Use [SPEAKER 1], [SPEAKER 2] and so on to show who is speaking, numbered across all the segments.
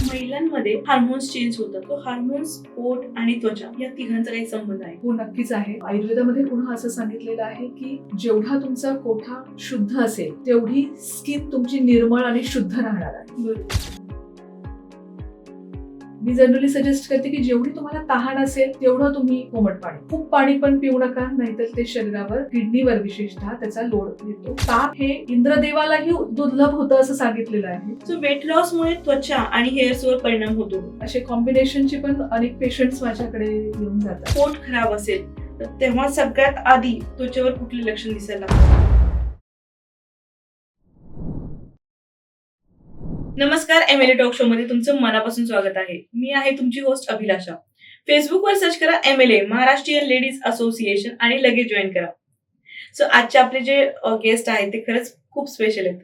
[SPEAKER 1] महिलांमध्ये hormones change होतात. तो हार्मोन्स, पोट आणि त्वचा या तिघांचा काही संबंध आहे?
[SPEAKER 2] हो, नक्कीच आहे. आयुर्वेदामध्ये पुन्हा असं सांगितलेलं आहे की जेवढा तुमचा कोठा शुद्ध असेल तेवढी स्किन तुमची निर्मळ आणि शुद्ध राहणार आहे. मी जनरली सजेस्ट करते की जेवढी तुम्हाला तहान असेल तेवढं तुम्ही कोमट पाणी, खूप पाणी पण पिऊ नका, नाहीतर ते शरीरावर, किडनीवर विशेषतः त्याचा लोड येतो. ताप हे इंद्रदेवालाही दुर्लभ होतं असं सांगितलेलं आहे.
[SPEAKER 1] सो वेट लॉस मुळे त्वचा आणि हेअर्सवर परिणाम होतो.
[SPEAKER 2] असे कॉम्बिनेशनचे पण अनेक पेशंट्स माझ्याकडे येऊन जातात.
[SPEAKER 1] पोट खराब असेल तर तेव्हा सगळ्यात आधी त्वचेवर कुठले लक्षण दिसायला लागतात? नमस्कार, एमएलए टॉक शो मध्ये तुमचं मनापासून स्वागत आहे. मी आहे तुमची होस्ट अभिलाषा. फेसबुकवर सर्च करा एमएलए महाराष्ट्रीयन लेडीज असोसिएशन आणि लगेच जॉईन करा. सो आजचे आपले जे गेस्ट आहेत ते खरंच खूप स्पेशल आहेत.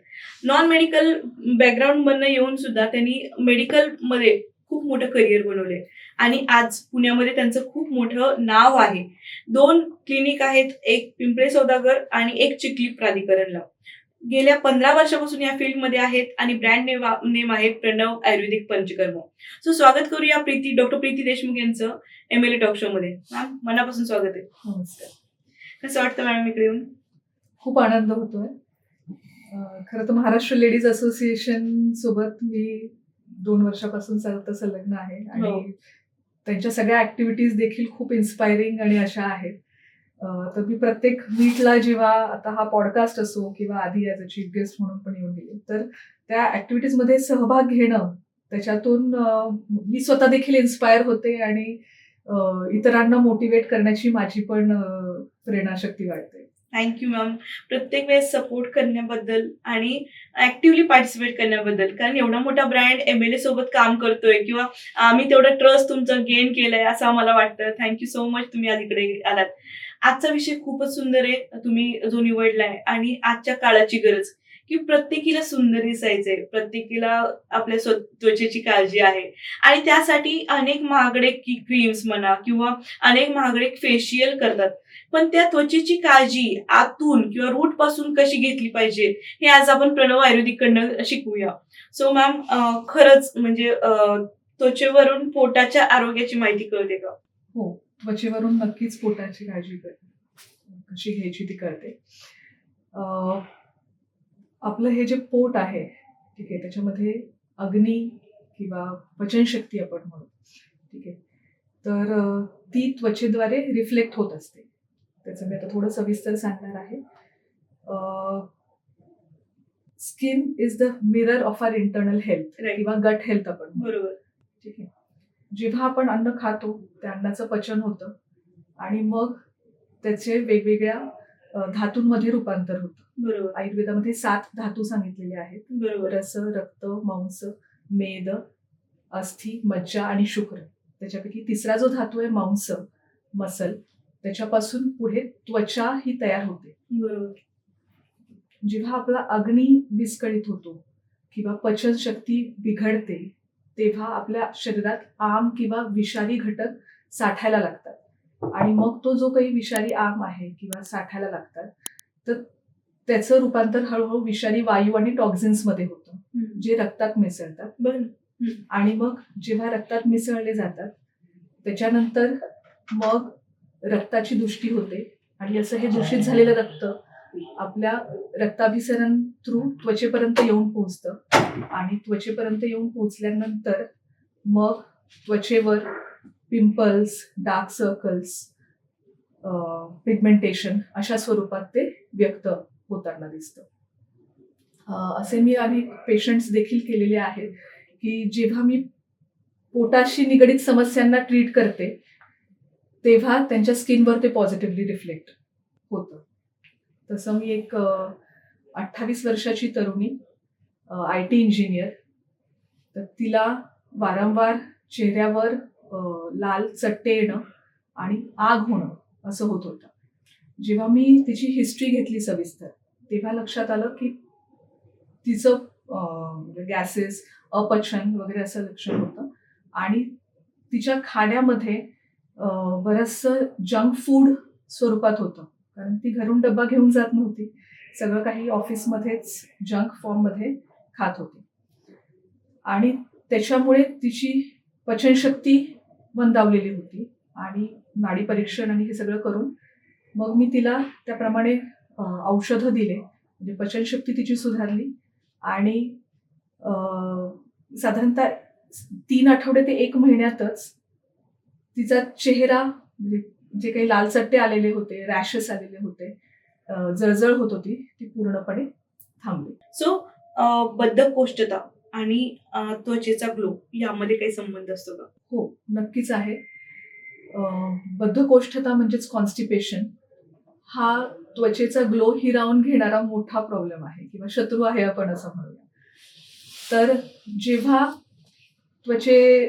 [SPEAKER 1] नॉन मेडिकल बॅकग्राऊंड मधनं येऊन सुद्धा त्यांनी मेडिकल मध्ये खूप मोठं करिअर बनवले आणि आज पुण्यामध्ये त्यांचं खूप मोठं नाव आहे. 2 क्लिनिक आहेत, एक पिंपळे सौदागर आणि एक चिखली प्राधिकरणला. गेल्या 15 वर्षापासून या फील्डमध्ये आहेत आणि ब्रँड नेम आहे प्रणव आयुर्वेदिक पंचकर्म. सो स्वागत करूया डॉक्टर प्रीती देशमुख यांचं एमएलए टॉक शो मध्ये. मॅम, मनापासून स्वागत आहे.
[SPEAKER 2] नमस्कार.
[SPEAKER 1] कसं वाटतं मॅम इकडे येऊन?
[SPEAKER 2] खूप आनंद होतोय. खरं तर महाराष्ट्र लेडीज असोसिएशन सोबत मी 2 वर्षापासून संलग्न आहे
[SPEAKER 1] हो.
[SPEAKER 2] आणि त्यांच्या सगळ्या ऍक्टिव्हिटीज देखील खूप इन्स्पायरिंग आणि अशा आहेत. तर मी प्रत्येक मीटला, जेव्हा आता हा पॉडकास्ट असो किंवा आधी ॲज अ चीफ गेस्ट म्हणून पण येऊन गेले, तर त्या ऍक्टिव्हिटीजमध्ये सहभाग घेणं, त्याच्यातून मी स्वतः देखील इन्स्पायर होते आणि इतरांना मोटिवेट करण्याची माझी पण प्रेरणाशक्ती वाढते.
[SPEAKER 1] थँक्यू मॅम, प्रत्येक वेळेस सपोर्ट करण्याबद्दल आणि ऍक्टिव्हली पार्टिसिपेट करण्याबद्दल. कारण एवढा मोठा ब्रँड एमएलए सोबत काम करतोय किंवा आम्ही तेवढा ट्रस्ट तुमचा गेन केलाय असं मला वाटतं. थँक्यू सो मच, तुम्ही आज इकडे आलात. आजचा विषय खूपच सुंदर आहे तुम्ही जो निवडलाय आणि आजच्या काळाची गरज की प्रत्येकीला सुंदर दिसायचंय, प्रत्येकीला आपल्या त्वचेची काळजी आहे आणि त्यासाठी अनेक महागडे क्रीम्स म्हणा किंवा अनेक महागडे फेशियल करतात. पण त्या त्वचेची काळजी आतून किंवा रूट पासून कशी घेतली पाहिजे हे आज आपण प्रणव आयुर्वेदिक कडनं शिकूया. सो मॅम, खरंच म्हणजे त्वचेवरून पोटाच्या आरोग्याची माहिती कळते का?
[SPEAKER 2] हो, त्वचेवरून नक्कीच पोटाची काळजी कशी घ्यायची ती कळते. आपलं हे जे पोट आहे, ठीक आहे, त्याच्यामध्ये अग्नी किंवा पचनशक्ती आपण म्हणू, ठीक आहे, तर ती त्वचेद्वारे रिफ्लेक्ट होत असते. त्याचं मी आता थोडं सविस्तर सांगणार आहे. Skin is the mirror of our internal health किंवा गट हेल्थ आपण म्हणू.
[SPEAKER 1] बरोबर.
[SPEAKER 2] ठीक आहे. जेव्हा आपण अन्न खातो त्या अन्नाचं पचन होतं आणि मग त्याचे वेगवेगळ्या धातूंमध्ये रूपांतर होतं.
[SPEAKER 1] बरोबर.
[SPEAKER 2] आयुर्वेदामध्ये 7 धातू सांगितलेले आहेत.
[SPEAKER 1] बरोबर.
[SPEAKER 2] रस, रक्त, मांस, मेद, अस्थि, मज्जा आणि शुक्र. त्याच्यापैकी 3रा जो धातू आहे मांस, मसल, त्याच्यापासून पुढे त्वचा ही तयार होते.
[SPEAKER 1] बरोबर.
[SPEAKER 2] जेव्हा आपला अग्नी विस्कळीत होतो किंवा पचनशक्ती बिघडते तेव्हा आपल्या शरीरात आम किंवा विषारी घटक साठायला लागतात आणि मग तो जो काही विषारी आम आहे किंवा साठायला लागतात तर त्याचं रूपांतर हळूहळू विषारी वायू आणि टॉक्झिन्स मध्ये होतं, जे रक्तात मिसळतात. आणि मग जेव्हा रक्तात मिसळले जातात त्याच्यानंतर मग रक्ताची दुष्टी होते आणि असं हे दूषित झालेलं रक्त आपल्या रक्ताभिसरण थ्रू त्वचेपर्यंत येऊन पोहोचतं आणि त्वचेपर्यंत येऊन पोहोचल्यानंतर मग त्वचेवर पिंपल्स, डार्क सर्कल्स, पिगमेंटेशन अशा स्वरूपात ते व्यक्त होताना दिसतं. असे मी अनेक पेशंट्स देखील केलेले आहेत की जेव्हा मी पोटाशी निगडीत समस्यांना ट्रीट करते तेव्हा त्यांच्या स्किनवर ते पॉझिटिव्हली रिफ्लेक्ट होतं. तसं मी एक 28 वर्षाची तरुणी, IT इंजिनियर, तर तिला वारंवार चेहऱ्यावर लाल चट्टे येणं आणि आग होणं असं होत होतं. जेव्हा मी तिची हिस्ट्री घेतली सविस्तर तेव्हा लक्षात आलं की तिचं गॅसेस, अपचन वगैरे असं लक्षण होतं आणि तिच्या खाण्यामध्ये बरंचसं जंक फूड स्वरूपात होतं, कारण ती घरून डब्बा घेऊन जात नव्हती, सगळं काही ऑफिसमध्येच जंक फॉर्ममध्ये खात होती आणि त्याच्यामुळे तिची पचनशक्ती मंदावलेली होती आणि नाडी परीक्षण आणि हे सगळं करून मग मी तिला त्याप्रमाणे औषधं दिले, म्हणजे पचनशक्ती तिची सुधारली आणि साधारणतः 3 आठवडे ते 1 महिन्यातच तिचा चेहरा, म्हणजे जे काही लाल चट्टे आलेले होते, रॅशेस आलेले होते, जळजळ होत होती, ती पूर्णपणे थांबली.
[SPEAKER 1] सो बद्धकोष्ठता आणि त्वचेचा ग्लो यामध्ये काही संबंध असतो का?
[SPEAKER 2] हो, नक्कीच आहे. बद्धकोष्ठता म्हणजेच कॉन्स्टिपेशन हा त्वचेचा ग्लो हिरावून घेणारा मोठा प्रॉब्लेम आहे किंवा शत्रू आहे आपण असं म्हणूया. तर जेव्हा त्वचे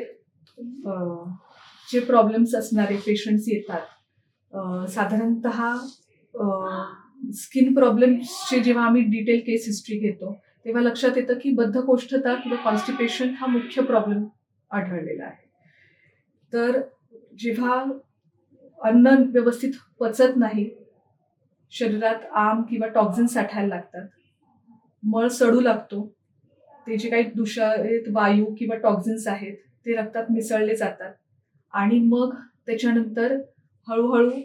[SPEAKER 2] जे प्रॉब्लेम्स असणारे पेशंट्स येतात, साधारणतः स्किन प्रॉब्लेम्सचे जेव्हा आम्ही डिटेल केस हिस्ट्री घेतो तेव्हा लक्षात येतं की बद्धकोष्ठता किंवा कॉन्स्टिपेशन हा मुख्य प्रॉब्लेम आढळलेला आहे. तर जेव्हा अन्न व्यवस्थित पचत नाही, शरीरात आम किंवा टॉक्झिन साठायला लागतात, मळ सडू लागतो, ते जे काही दूषित वायू किंवा टॉक्झिन्स आहेत ते रक्तात मिसळले जातात आणि मग त्याच्यानंतर हळूहळू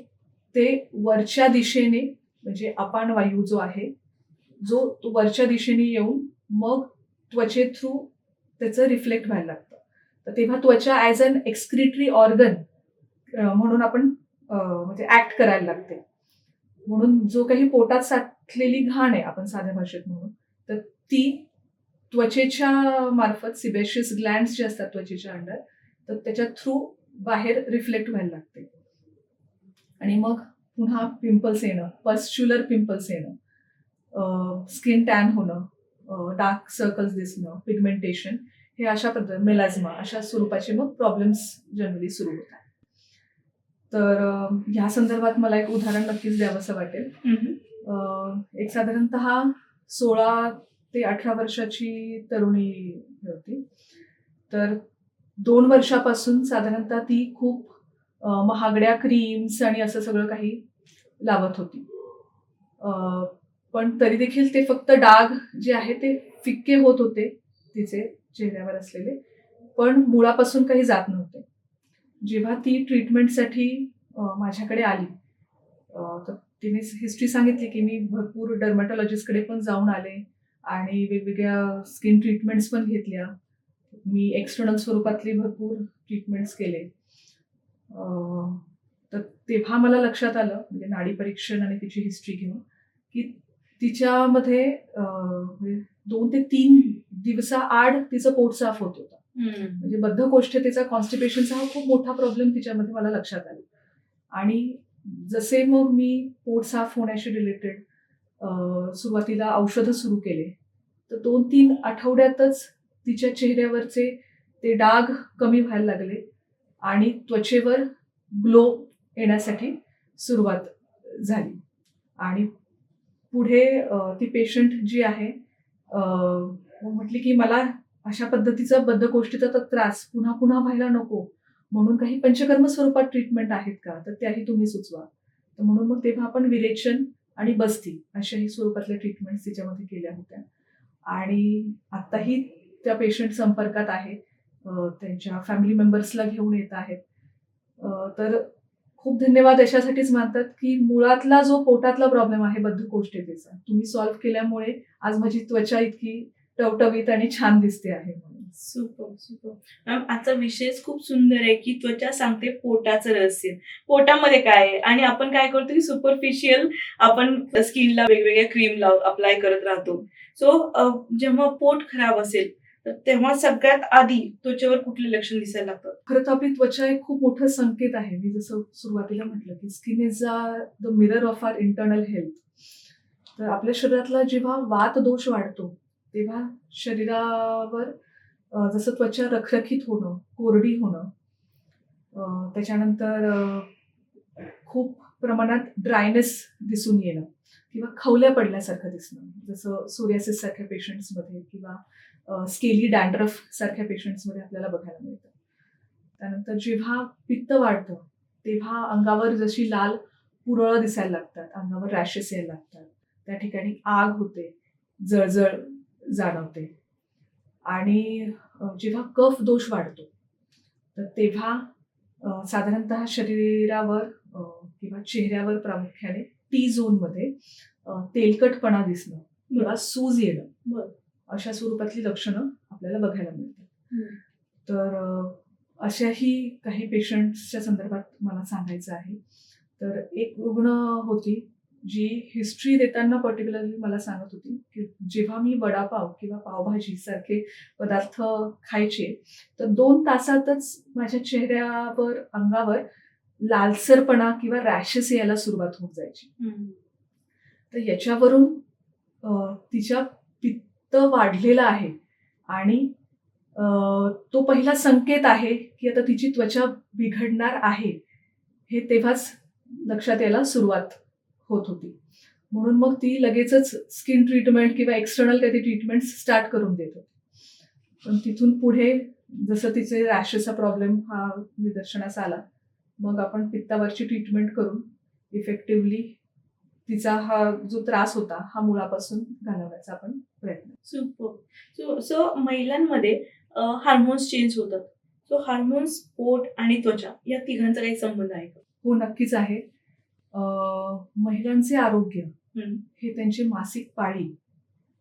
[SPEAKER 2] ते वरच्या दिशेने, म्हणजे अपान वायू जो आहे, जो तो वरच्या दिशेने येऊन मग त्वचे थ्रू त्याचं रिफ्लेक्ट व्हायला लागतं. तर तेव्हा त्वचा ॲज अन एक्सक्रिटरी ऑर्गन म्हणून आपण म्हणजे ऍक्ट करायला लागते. म्हणून जो काही पोटात साठलेली घाण आहे, आपण साध्या भाषेत म्हणू, तर ती त्वचेच्या मार्फत सिबेशियस ग्लँड्स जे असतात त्वचेच्या अंडर, तर त्याच्या थ्रू बाहेर रिफ्लेक्ट व्हायला लागते आणि मग पुन्हा पिंपल्स येणं, पस्च्युलर पिंपल्स येणं, स्किन टॅन होणं, डार्क सर्कल्स दिसणं, पिगमेंटेशन, हे अशा पद्धतीने मेलाझ्मा अशा स्वरूपाचे मग प्रॉब्लेम्स जनरली सुरू होतात. तर ह्या संदर्भात मला एक उदाहरण नक्कीच द्यावंसं वाटेल. एक साधारणतः 16 ते 18 वर्षाची तरुणी होती. तर 2 वर्षापासून साधारणतः ती खूप महागड्या क्रीम्स आणि असं सगळं काही लावत होती. पण तरी देखील ते फक्त डाग जे आहे ते फिक्के होत होते तिचे चेहऱ्यावर असलेले, पण मुळापासून काही जात नव्हते. जेव्हा ती ट्रीटमेंटसाठी माझ्याकडे आली, तर तिने हिस्ट्री सांगितली की मी भरपूर डर्मॅटॉलॉजिस्टकडे पण जाऊन आले आणि वेगवेगळ्या स्किन ट्रीटमेंट्स पण घेतल्या. मी एक्सटर्नल स्वरूपातली भरपूर ट्रीटमेंट्स केले. तर तेव्हा मला लक्षात आलं, म्हणजे नाडी परीक्षण आणि तिची हिस्ट्री घेऊन, की तिच्यामध्ये 2 ते 3 दिवसाआड तिचं पोट साफ होत होतं. म्हणजे बद्धकोष्ठतेचा, कॉन्स्टिपेशनचा हा खूप मोठा प्रॉब्लेम तिच्यामध्ये मला लक्षात आला. आणि जसे मग मी पोट साफ होण्याशी रिलेटेड सुरुवातीला औषधं सुरू केले, तर 2-3 आठवड्यातच तिच्या चेहऱ्यावरचे ते डाग कमी व्हायला लागले आणि त्वचेवर ग्लो येण्यासाठी सुरुवात झाली. आणि पुढे ती पेशंट जी आहे म्हटली की मला अशा पद्धतीचा बद्धकोष्ठतेचा त्रास पुन्हा पुन्हा व्हायला नको, म्हणून काही पंचकर्म स्वरूपात ट्रीटमेंट आहेत का, तर त्याही तुम्ही सुचवा. तर म्हणून मग तेव्हा आपण विरेचन आणि बस्ती अशाही स्वरूपातल्या ट्रीटमेंट्स तिच्यामध्ये केल्या होत्या. आणि आत्ताही त्या पेशंट संपर्कात आहे, त्यांच्या फॅमिली मेंबर्सला घेऊन येत आहेत. तर खूप धन्यवाद अशासाठीच मानतात की मुळातला जो पोटातला प्रॉब्लेम आहे बद्धकोष्ठतेचा, तुम्ही सॉल्व्ह केल्यामुळे आज माझी त्वचा इतकी टवटवीत आणि छान दिसते आहे म्हणून.
[SPEAKER 1] सुपर सुपर मॅम, आजचा विषयच खूप सुंदर आहे की त्वचा सांगते पोटाचं रहस्य. पोटामध्ये काय आहे आणि आपण काय करतो की सुपरफिशियल आपण स्किनला वेगवेगळ्या क्रीम अप्लाय करत राहतो. सो जेव्हा पोट खराब असेल तर तेव्हा सगळ्यात आधी त्वचेवर कुठले लक्षण दिसायला लागतात?
[SPEAKER 2] खरं तर आपली त्वचा एक खूप मोठं संकेत आहे. मी जसं सुरुवातीला म्हटलं की skin is the mirror of our internal health. तर आपल्या शरीरातला जेव्हा वात दोष वाढतो तेव्हा शरीरावर जसं त्वचा रखरखीत होणं, कोरडी होणं, त्याच्यानंतर खूप प्रमाणात ड्रायनेस दिसून येणं किंवा खवल्या पडल्यासारखं दिसणं, जसं सोरियासिस सारख्या पेशंट्समध्ये किंवा स्केली डॅन्ड्रफ सारख्या पेशंट्समध्ये आपल्याला बघायला मिळतं. त्यानंतर जेव्हा पित्त वाढतं तेव्हा अंगावर जशी लाल पुरळं दिसायला लागतात, अंगावर रॅशेस यायला लागतात, त्या ठिकाणी आग होते, जळजळ जाणवते. आणि जेव्हा कफ दोष वाढतो तर तेव्हा साधारणतः शरीरावर किंवा चेहऱ्यावर प्रामुख्याने टी झोनमध्ये तेलकटपणा दिसणं किंवा सूज येणं
[SPEAKER 1] बरं.
[SPEAKER 2] अशा स्वरूपातली लक्षणं आपल्याला बघायला मिळतात.
[SPEAKER 1] हम्म.
[SPEAKER 2] तर अशाही काही पेशंट्सच्या संदर्भात मला सांगायचं आहे. तर एक रुग्ण होती जी हिस्ट्री देताना पर्टिक्युलरली मला सांगत होती की जेव्हा मी वडापाव किंवा पावभाजी सारखे पदार्थ खायचे तर 2 तासातच माझ्या चेहऱ्यावर अंगावर लालसरपणा किंवा रॅशेस यायला सुरुवात होत जायची.
[SPEAKER 1] हम्म.
[SPEAKER 2] तर याच्यावरून तिच्या पित्त वाढलेलं आहे आणि तो पहिला संकेत आहे की आता तिची त्वचा बिघडणार आहे हे तेव्हाच लक्षात यायला सुरुवात होत होती. म्हणून मग ती लगेचच स्किन ट्रीटमेंट किंवा एक्सटर्नल काही ट्रीटमेंट स्टार्ट करून देत होती. पण तिथून पुढे जसं तिचे रॅशेसचा प्रॉब्लेम हा निदर्शनास आला मग आपण पित्तावरची ट्रीटमेंट करून इफेक्टिव्हली तिचा हा जो त्रास होता हा मुळापासून घालवण्याचा आपण प्रयत्न.
[SPEAKER 1] सुपर. सो महिलांमध्ये हार्मोन्स चेंज होतात. सो हार्मोन्स, पोट आणि त्वचा या तिघांचा काही संबंध आहे का?
[SPEAKER 2] हो, नक्कीच आहे. महिलांचे आरोग्य हे त्यांची मासिक पाळी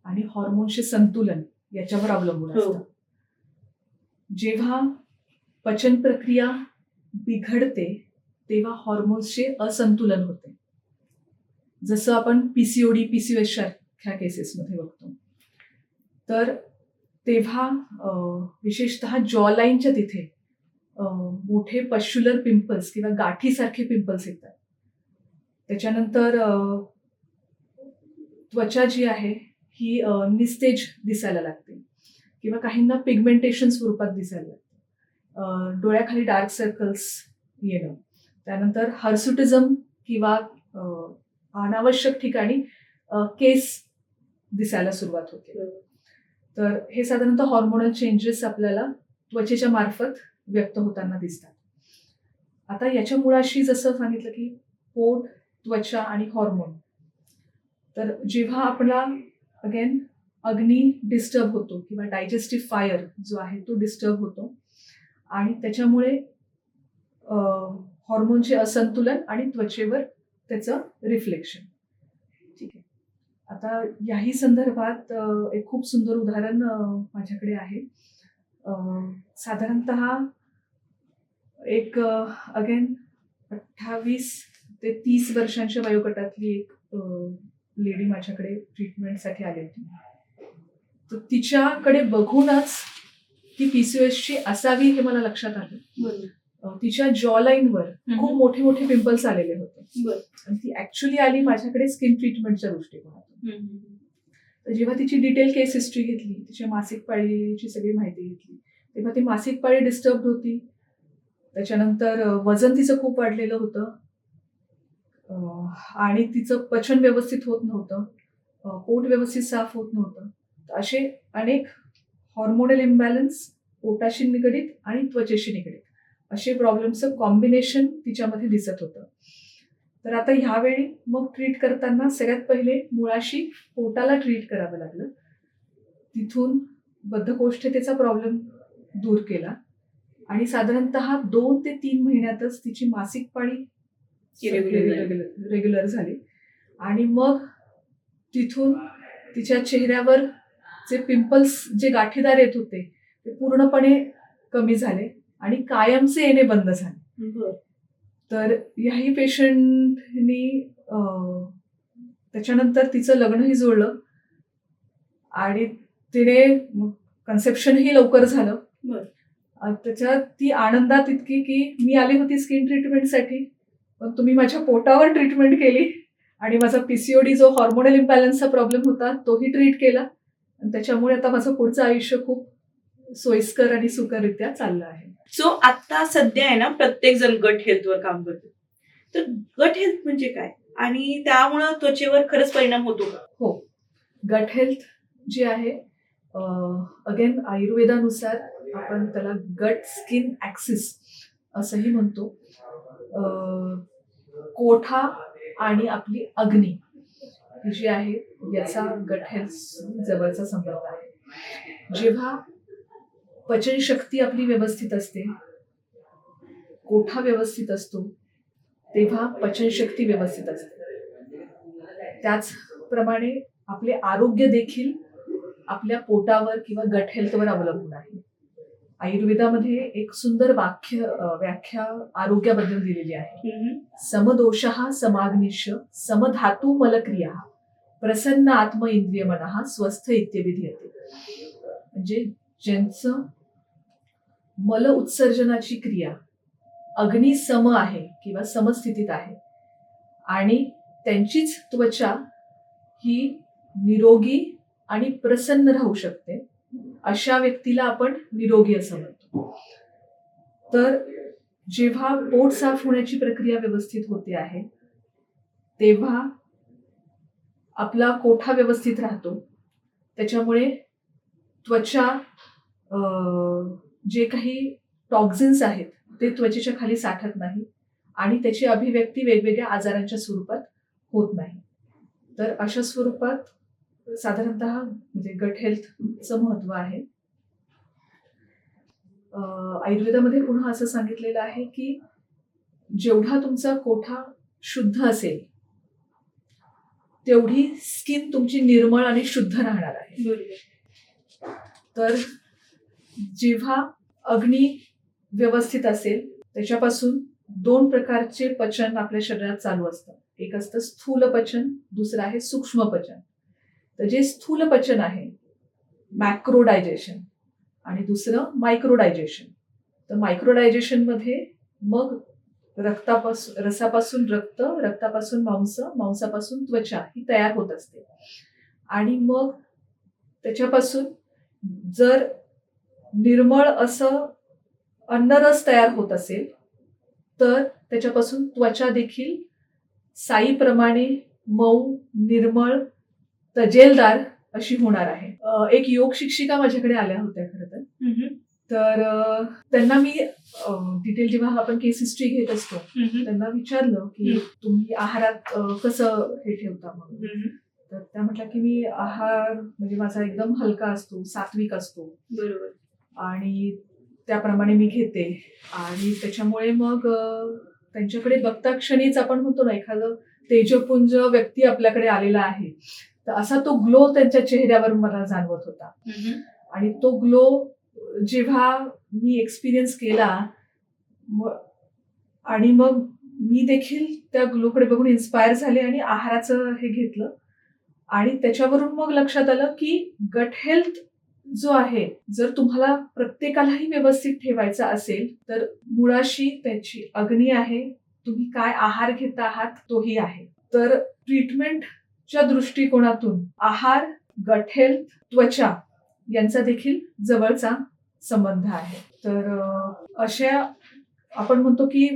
[SPEAKER 2] आणि हॉर्मोनचे संतुलन याच्यावर अवलंबून
[SPEAKER 1] हो.
[SPEAKER 2] असतं. जेव्हा पचन प्रक्रिया बिघडते तेव्हा हॉर्मोन्सचे असंतुलन होते. जसं आपण पीसीओडी, पीसीओएस सारख्या केसेसमध्ये बघतो. तर तेव्हा विशेषतः जॉ लाईनच्या तिथे मोठे पश्युलर पिंपल्स किंवा गाठीसारखे पिंपल्स येतात. त्याच्यानंतर त्वचा जी आहे ही निस्तेज दिसायला लागते किंवा काहींना पिगमेंटेशन स्वरूपात दिसायला लागते. डोळ्याखाली डार्क सर्कल्स येणं, त्यानंतर हर्सुटिझम किंवा अनावश्यक ठिकाणी केस दिसायला सुरुवात होते. तर हे साधारणतः हॉर्मोनल चेंजेस आपल्याला त्वचेच्या मार्फत व्यक्त होताना दिसतात. आता याच्या मुळाशी जसं सांगितलं की पोट, त्वचा आणि हॉर्मोन. तर जेव्हा आपला अगेन अग्नी डिस्टर्ब होतो किंवा डायजेस्टिव्ह फायर जो आहे तो डिस्टर्ब होतो आणि त्याच्यामुळे हॉर्मोनचे असंतुलन आणि त्वचेवर त्याचं रिफ्लेक्शन. ठीक आहे. आता याही संदर्भात एक खूप सुंदर उदाहरण माझ्याकडे आहे. साधारणतः एक अगेन 28 ते 30 वर्षांच्या वयोगटातली एक लेडी माझ्याकडे ट्रीटमेंटसाठी आली होती. तर तिच्याकडे बघूनच ती पीसीओएसची असावी हे मला लक्षात आलं. तिच्या जॉ लाईनवर खूप मोठे मोठे पिंपल्स आलेले होते आणि ती ऍक्च्युली आली माझ्याकडे स्किन ट्रीटमेंटच्या दृष्टिकोनातून. तर जेव्हा तिची डिटेल केस हिस्ट्री घेतली, तिच्या मासिक पाळीची सगळी माहिती घेतली, तेव्हा ती मासिक पाळी डिस्टर्ब होती. त्याच्यानंतर वजन तिचं खूप वाढलेलं होतं आणि तिचं पचन व्यवस्थित होत नव्हतं, पोट व्यवस्थित साफ होत नव्हतं. असे अनेक हॉर्मोनल इम्बॅलन्स, पोटाशी निगडीत आणि त्वचेशी निगडीत असे प्रॉब्लेमचं कॉम्बिनेशन तिच्यामध्ये दिसत होतं. तर आता ह्यावेळी मग ट्रीट करताना सगळ्यात पहिले मुळाशी पोटाला ट्रीट करावं लागलं. तिथून बद्धकोष्ठतेचा प्रॉब्लेम दूर केला आणि साधारणतः 2 ते 3 महिन्यातच तिची मासिक पाळी रेग्युलर झाली आणि मग तिथून तिच्या चेहऱ्यावर जे पिंपल्स, जे गाठीदार येत होते ते पूर्णपणे कमी झाले आणि कायमचे येणे बंद झाले. तर याही पेशंटनी त्याच्यानंतर तिचं लग्नही जुळलं आणि तिने कन्सेप्शनही लवकर झालं. त्याच्यात ती आनंदात इतकी की मी आली होती स्किन ट्रीटमेंटसाठी, पण तुम्ही माझ्या पोटावर ट्रीटमेंट केली आणि माझा पीसीओडी जो हॉर्मोनल इम्बॅलन्सचा प्रॉब्लेम होता तोही ट्रीट केला आणि त्याच्यामुळे आता माझं पुढचं आयुष्य खूप सोयीस्कर आणि सुखरित्या चाललं आहे.
[SPEAKER 1] सो आता सध्या आहे ना प्रत्येक जण गट हेल्थवर काम करतो. तर गट हेल्थ म्हणजे काय आणि त्यामुळं त्वचेवर खरंच परिणाम होतो का?
[SPEAKER 2] हो, गट हेल्थ जे आहे अगेन आयुर्वेदानुसार आपण त्याला गट स्किन ऍक्सिस असंही म्हणतो. कोठा आणि आपली अग्नी ही जी आहे याचा गट हेल्थ जवळचा संबंध आहे. जेव्हा पचनशक्ती आपली व्यवस्थित असते, कोठा व्यवस्थित असतो, तेव्हा पचनशक्ती व्यवस्थित असते. त्याचप्रमाणे आपले आरोग्य देखील आपल्या पोटावर किंवा गट हेल्थवर अवलंबून आहे. आयुर्वेदामध्ये एक सुंदर व्याख्या आरोग्याबद्दल दिलेली आहे. समदोषः समाग्निश समधातू मलक्रिया प्रसन्न आत्म इंद्रिय मनः स्वस्थ इत्यभिधीयते. म्हणजे ज्यांचं मल उत्सर्जनाची क्रिया अग्नी सम आहे किंवा समस्थितीत आहे आणि त्यांचीच त्वचा ही निरोगी आणि प्रसन्न राहू शकते, अशा व्यक्तीला आपण निरोगी असं म्हणतो. तर जेव्हा पोट साफ होण्याची प्रक्रिया व्यवस्थित होते आहे तेव्हा आपला कोठा व्यवस्थित राहतो. त्याच्यामुळे त्वचा जे काही टॉक्झिन्स आहेत ते त्वचेच्या खाली साठत नाही आणि त्याची अभिव्यक्ती वेगवेगळ्या आजारांच्या स्वरूपात होत नाही. तर अशा स्वरूपात साधारणतः म्हणजे गट हेल्थचं महत्व आहे. आयुर्वेदामध्ये पुन्हा असं सांगितलेलं आहे की जेवढा तुमचा कोठा शुद्ध असेल तेवढी स्किन तुमची निर्मळ आणि शुद्ध राहणार आहे. तर जेव्हा अग्नी व्यवस्थित असेल त्याच्यापासून 2 प्रकारचे पचन आपल्या शरीरात चालू असतं. एक असतं स्थूल पचन, दुसरं आहे सूक्ष्म पचन. तर जे स्थूल पचन आहे मॅक्रो डायजेशन आणि दुसरं मायक्रो डायजेशन. तर मायक्रो डायजेशन मध्ये मग रसापासून रक्त, रक्तापासून मांस, मांसापासून त्वचा ही तयार होत असते आणि मग त्याच्यापासून जर निर्मळ असं अन्नरस तयार होत असेल तर त्याच्यापासून त्वचा देखील साईप्रमाणे मऊ, निर्मळ, तजेलदार अशी होणार आहे. एक योग शिक्षिका माझ्याकडे आल्या होत्या खरं तर त्यांना मी डिटेल जेव्हा आपण केस हिस्ट्री घेत असतो त्यांना विचारलं की तुम्ही आहारात कसं हे ठेवता म्हणून. तर त्या म्हटल्या की मी आहार म्हणजे माझा एकदम हलका असतो, सात्विक असतो. बरोबर. आणि त्याप्रमाणे मी घेते आणि त्याच्यामुळे मग त्यांच्याकडे बघता क्षणीच आपण म्हणतो ना एखादं तेजपुंज व्यक्ती आपल्याकडे आलेला आहे तर असा तो ग्लो त्यांच्या चेहऱ्यावर मला जाणवत होता. आणि तो ग्लो जेव्हा मी एक्सपिरियन्स केला आणि मग मी देखील त्या ग्लोकडे बघून इन्स्पायर झाले आणि आहाराचं हे घेतलं आणि त्याच्यावरून मग लक्षात आलं की गट हेल्थ जो आहे जर तुम्हाला प्रत्येकालाही व्यवस्थित ठेवायचा असेल तर मुळाशी त्याची अग्नी आहे, तुम्ही काय आहार घेत आहात तोही आहे. तर ट्रीटमेंटच्या दृष्टिकोनातून आहार, गट हेल्थ, त्वचा यांचा देखील जवळचा संबंध आहे. तर अशा आपण म्हणतो की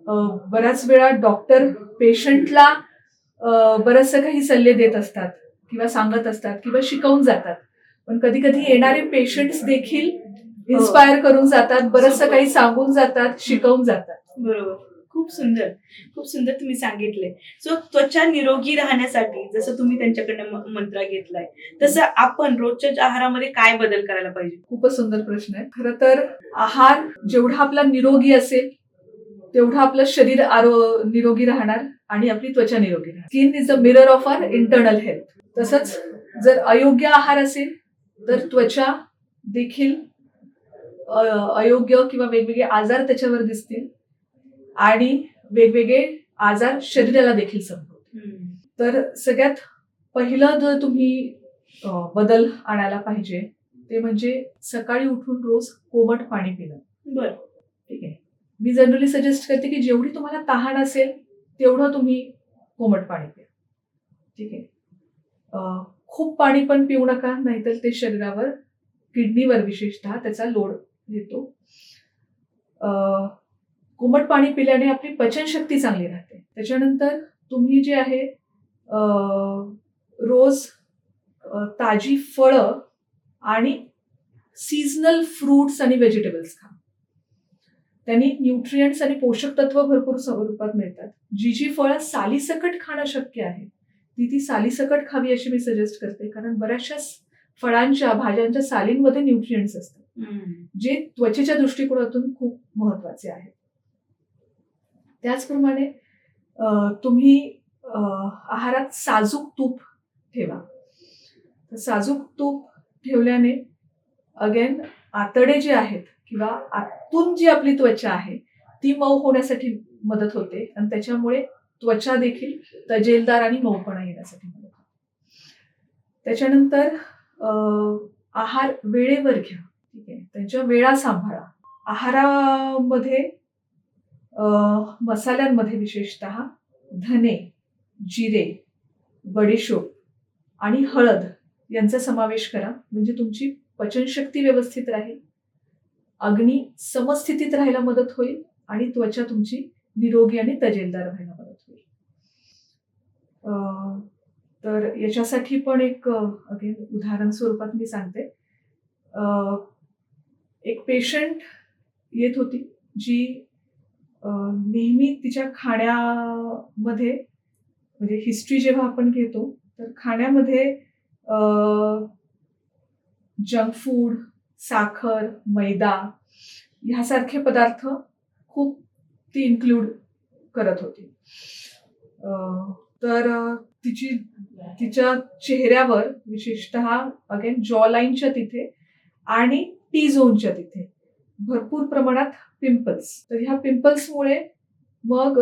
[SPEAKER 2] बऱ्याच वेळा डॉक्टर पेशंटला बरेचसे काही सल्ले देत असतात किंवा सांगत असतात किंवा शिकवून जातात, पण कधी कधी येणारे पेशंट्स देखील इन्स्पायर करून जातात, बरंचसं काही सांगून जातात, शिकवून जातात.
[SPEAKER 1] बरोबर. खूप सुंदर, खूप सुंदर तुम्ही सांगितले. सो त्वचा निरोगी राहण्यासाठी जसं तुम्ही त्यांच्याकडनं मंत्र घेतलाय तसं आपण रोजच्या आहारामध्ये काय बदल करायला पाहिजे?
[SPEAKER 2] खूपच सुंदर प्रश्न आहे. खरं तर आहार जेवढा आपला निरोगी असेल तेवढं आपलं शरीर निरोगी राहणार आणि आपली त्वचा निरोगी राहणार. Skin is the mirror of our internal health. तसंच जर अयोग्य आहार असेल तर त्वचा देखील अयोग्य किंवा वेगवेगळे आजार त्याच्यावर दिसतील आणि वेगवेगळे आजार शरीराला देखील संभवतील. तर सगळ्यात पहिलं जर तुम्ही बदल आणायला पाहिजे ते म्हणजे सकाळी उठून रोज कोमट पाणी पिणं.
[SPEAKER 1] बरं,
[SPEAKER 2] ठीक आहे. मी जनरली सजेस्ट करते की जेवढी तुम्हाला तहान असेल तेवढं तुम्ही कोमट पाणी प्या. ठीक आहे. खूप पाणी पण पिऊ नका, नाहीतर ते शरीरावर, किडनीवर विशेषतः त्याचा लोड येतो. कोमट पाणी पिल्याने आपली पचनशक्ती चांगली राहते. त्याच्यानंतर तुम्ही जे आहे रोज ताजी फळं आणि सीझनल फ्रुट्स आणि व्हेजिटेबल्स खा. त्यांनी न्यूट्रिएंट्स आणि पोषक तत्व भरपूर स्वरूपात मिळतात. जी फळं सालीसकट खाणं शक्य आहे ती सालीसकट खावी अशी मी सजेस्ट करते, कारण बऱ्याचशा फळांच्या, भाज्यांच्या सालींमध्ये न्यूट्रिएंट्स असतात. जे त्वचेच्या दृष्टिकोनातून खूप महत्वाचे आहे. त्याचप्रमाणे तुम्ही आहारात साजूक तूप ठेवा. तर साजूक तूप ठेवल्याने अगेन आतडे जे आहेत किंवा आतून जी आपली त्वचा आहे ती मऊ होण्यासाठी मदत होते आणि त्याच्यामुळे त्वचा देखील तजेलदार आणि मऊपणा येण्यासाठी मदत होते. त्याच्यानंतर आहार वेळेवर घ्या. ठीक आहे, त्यांच्या वेळा सांभाळा. आहारामध्ये मसाल्यांमध्ये विशेषतः धने, जिरे, बडीशोप आणि हळद यांचा समावेश करा. म्हणजे तुमची पचनशक्ती व्यवस्थित राहील, अग्नी समस्थितीत राहायला मदत होईल आणि त्वचा तुमची निरोगी आणि तजेलदार राहायला मदत होईल. तर याच्यासाठी पण एक अगेन उदाहरण स्वरूपात मी सांगते. एक पेशंट येत होती जी नेहमी तिच्या खाण्यामध्ये म्हणजे हिस्ट्री जेव्हा आपण घेतो तर खाण्यामध्ये जंक फूड, साखर, मैदा ह्यासारखे पदार्थ खूप ती इन्क्लूड करत होती. तर तिच्या चेहऱ्यावर विशेषतः अगेन जॉ लाईनच्या तिथे आणि टी झोनच्या तिथे भरपूर प्रमाणात पिंपल्स. तर ह्या पिंपल्समुळे मग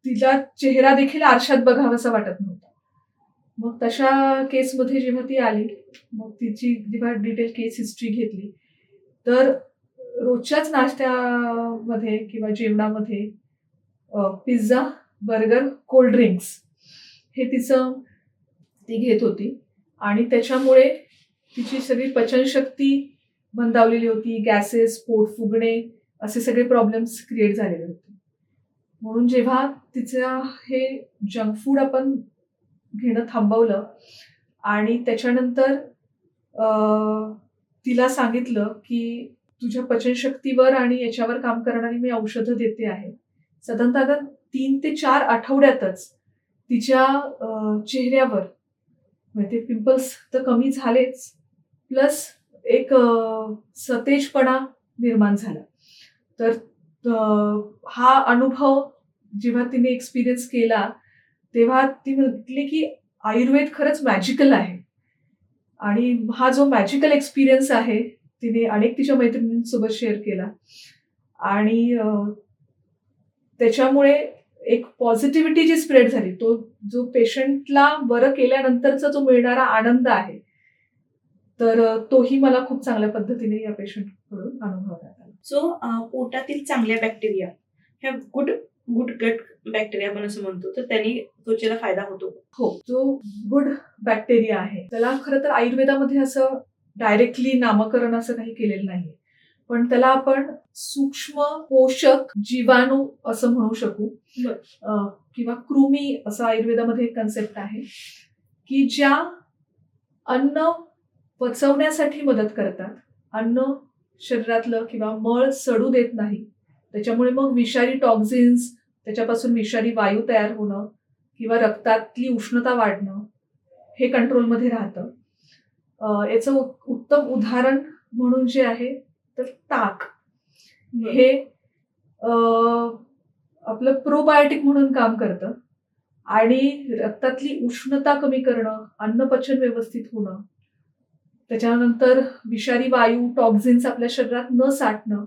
[SPEAKER 2] तिला चेहरा देखील आरशात बघावासा वाटत नव्हता. मग तशा केसमध्ये जेव्हा ती आली, मग तिची जेव्हा डिटेल केस हिस्ट्री घेतली तर रोजच्याच नाश्त्यामध्ये किंवा जेवणामध्ये पिझ्झा, बर्गर, कोल्ड ड्रिंक्स हे ती घेत होती आणि त्याच्यामुळे तिची सगळी पचनशक्ती मंदावलेली होती. गॅसेस, पोट फुगणे असे सगळे प्रॉब्लेम्स क्रिएट झालेले होते. म्हणून जेव्हा तिचं हे जंक फूड आपण घेणं थांबवलं आणि त्याच्यानंतर तिला सांगितलं की तुझ्या पचनशक्तीवर आणि याच्यावर काम करणारी मी औषधं देते आहे. साधारणतः 3 ते 4 आठवड्यातच तिच्या चेहऱ्यावर म्हणजे पिंपल्स तर कमी झालेच, प्लस एक सतेजपणा निर्माण झाला. तर हा अनुभव जेव्हा तिने एक्सपिरियन्स केला तेव्हा ती म्हटली की आयुर्वेद खरंच मॅजिकल आहे आणि हा जो मॅजिकल एक्सपिरियन्स आहे तिने अनेक तिच्या मैत्रिणींसोबत शेअर केला आणि त्याच्यामुळे एक पॉझिटिव्हिटी जी स्प्रेड झाली, तो जो पेशंटला बरं केल्यानंतरचा जो मिळणारा आनंद आहे तर तोही मला खूप चांगल्या पद्धतीने या पेशंटकडून अनुभवण्यात आला.
[SPEAKER 1] सो पोटातील चांगल्या बॅक्टेरिया ह्या गुड गट बॅक्टेरिया आपण असं म्हणतो, तर त्यांनी त्वचेला फायदा होतो.
[SPEAKER 2] हो, जो गुड बॅक्टेरिया आहे त्याला खरं तर आयुर्वेदामध्ये असं डायरेक्टली नामकरण असं काही केलेलं नाहीये, पण त्याला आपण सूक्ष्म पोषक जीवाणू असं म्हणू शकू किंवा कृमी असं आयुर्वेदामध्ये एक कन्सेप्ट आहे की ज्या अन्न पचवण्यासाठी मदत करतात. अन्न शरीरातलं किंवा मळ सडू देत नाही, त्याच्यामुळे मग विषारी टॉक्झिन्स, त्याच्यापासून विषारी वायू तयार होणं किंवा रक्तातली उष्णता वाढणं हे कंट्रोलमध्ये राहतं. याचं उत्तम उदाहरण म्हणून जे आहे तर ताक हे आपलं प्रोबायोटिक म्हणून काम करतं आणि रक्तातली उष्णता कमी करणं, अन्नपचन व्यवस्थित होणं, त्याच्यानंतर विषारी वायू, टॉक्झिन्स आपल्या शरीरात न साठणं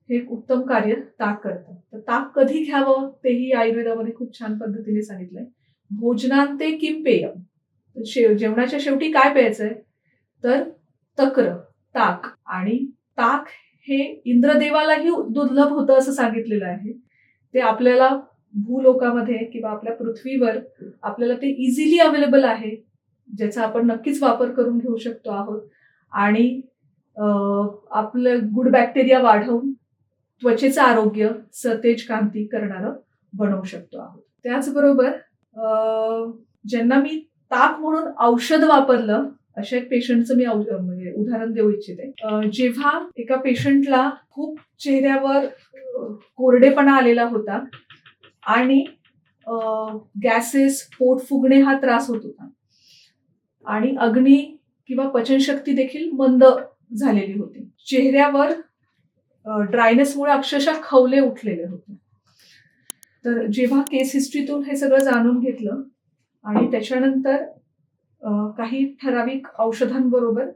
[SPEAKER 2] हे एक उत्तम कार्य ताक करतं. तर ताक कधी घ्यावं तेही आयुर्वेदामध्ये खूप छान पद्धतीने सांगितलंय. भोजनांते किम पेयम, जेवणाच्या शेवटी काय प्यायचंय तर तक्र, ताक. आणि ताक हे इंद्रदेवालाही दुर्लभ होतं असं सांगितलेलं आहे. ते आपल्याला भूलोकामध्ये किंवा आपल्या पृथ्वीवर आपल्याला ते इझिली अवेलेबल आहे, ज्याचा आपण नक्कीच वापर करून घेऊ शकतो आहोत आणि आपलं गुड बॅक्टेरिया वाढवून त्वचेचं आरोग्य सतेज कांती करणारं बनवू शकतो आहोत. त्याचबरोबर ज्यांना मी ताक म्हणून औषध वापरलं अशा एक पेशंटचं मी म्हणजे उदाहरण देऊ इच्छिते. जेव्हा एका पेशंटला खूप चेहऱ्यावर कोरडेपणा आलेला होता आणि गॅसेस, पोट फुगणे हा त्रास होत होता आणि अग्नी किंवा पचनशक्ती देखील मंद झालेली होती. चेहऱ्यावर ड्रायनेसमुळे अक्षरशः खवले उठलेले होते. तर जेव्हा केस हिस्ट्रीतून हे सगळं जाणून घेतलं आणि त्याच्यानंतर काही ठराविक औषधांबरोबर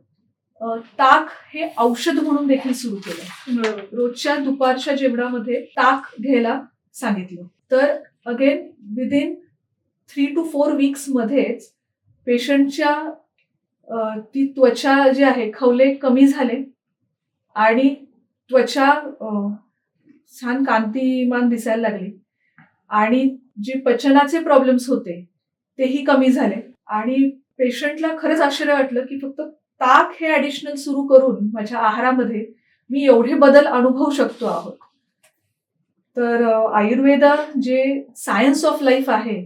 [SPEAKER 2] ताक हे औषध म्हणून देखील सुरू केलं.
[SPEAKER 1] बरोबर.
[SPEAKER 2] रोजच्या दुपारच्या जेवणामध्ये ताक घ्यायला सांगितलं. तर अगेन विदिन 3 to 4 weeks मध्येच पेशंटच्या ती त्वचा जी आहे खवले कमी झाले आणि त्वचा छान कांतिमान दिसायला लागली आणि जे पचनाचे प्रॉब्लेम्स होते तेही कमी झाले आणि पेशंटला खरंच आश्चर्य वाटलं की फक्त ताक हे ऍडिशनल सुरू करून माझ्या आहारामध्ये मी एवढे बदल अनुभवू शकतो आहोत. तर आयुर्वेद जे सायन्स ऑफ लाईफ आहे,